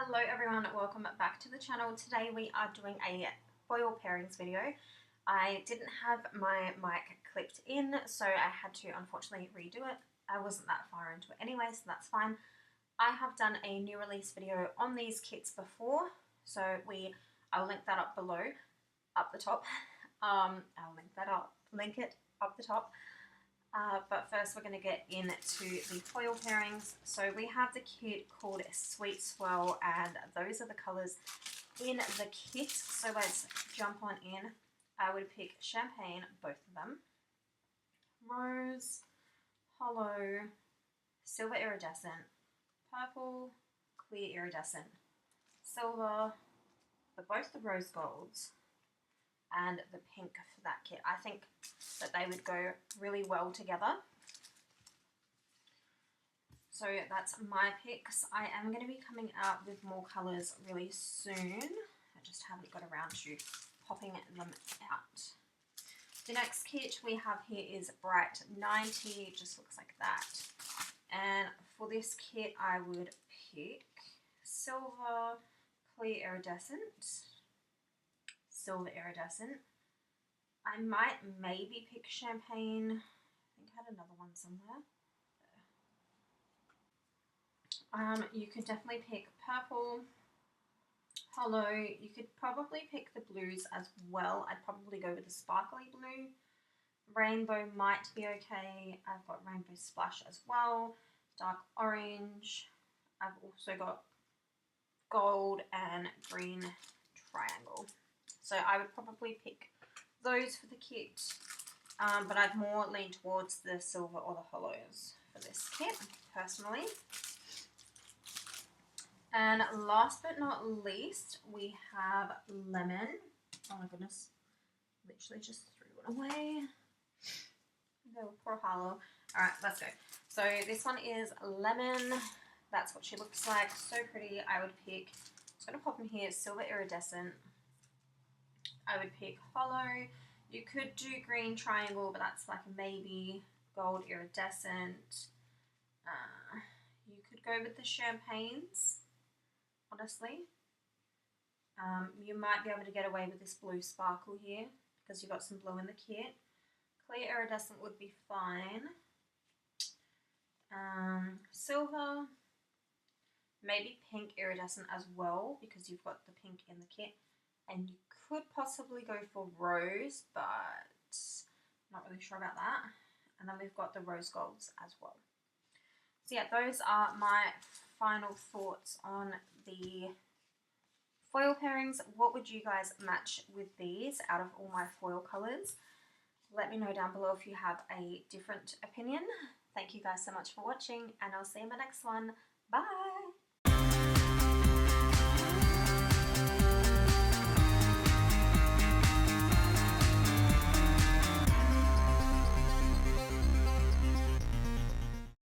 Hello everyone, welcome back to the channel. Today we are doing a foil pairings video. I didn't have my mic clipped in, so I had to unfortunately redo it. I wasn't that far into it anyway, so that's fine. I have done a new release video on these kits before, so I'll link that up below, up the top. Link it up the top. But first we're going to get into the foil pairings. So we have the kit called Sweet Swirl, and those are the colours in the kit. So let's jump on in. I would pick Champagne, both of them, Rose, Hollow, Silver Iridescent, Purple, Clear Iridescent, Silver, both the Rose Golds, and the pink for that kit. I think that they would go really well together. So that's my picks. I am going to be coming out with more colours really soon. I just haven't got around to popping them out. The next kit we have here is Bright 90. It just looks like that. And for this kit I would pick Silver, Clear Iridescent, Silver Iridescent. I might maybe pick Champagne. I think I had another one somewhere. You could definitely pick Purple, Hollow. You could probably pick the blues as well. I'd probably go with the sparkly blue. Rainbow might be okay. I've got Rainbow Splash as well. Dark Orange. I've also got Gold and Green Triangle. So I would probably pick those for the kit, but I'd more lean towards the silver or the hollows for this kit, personally. And last but not least, we have Lemon. Oh my goodness, literally just threw it away. Oh, poor Harlow. Alright, let's go. So this one is Lemon. That's what she looks like. So pretty. I would pick, I'm just going to pop in here, Silver Iridescent. I would pick Hollow. You could do Green Triangle, but that's like maybe Gold Iridescent. You could go with the Champagnes, honestly. You might be able to get away with this blue sparkle here because you've got some blue in the kit. Clear Iridescent would be fine. Silver, maybe Pink Iridescent as well because you've got the pink in the kit. And you could possibly go for Rose, but not really sure about that. And then we've got the Rose Golds as well. So yeah, those are my final thoughts on the foil pairings. What would you guys match with these out of all my foil colours? Let me know down below if you have a different opinion. Thank you guys so much for watching, and I'll see you in my next one. Bye!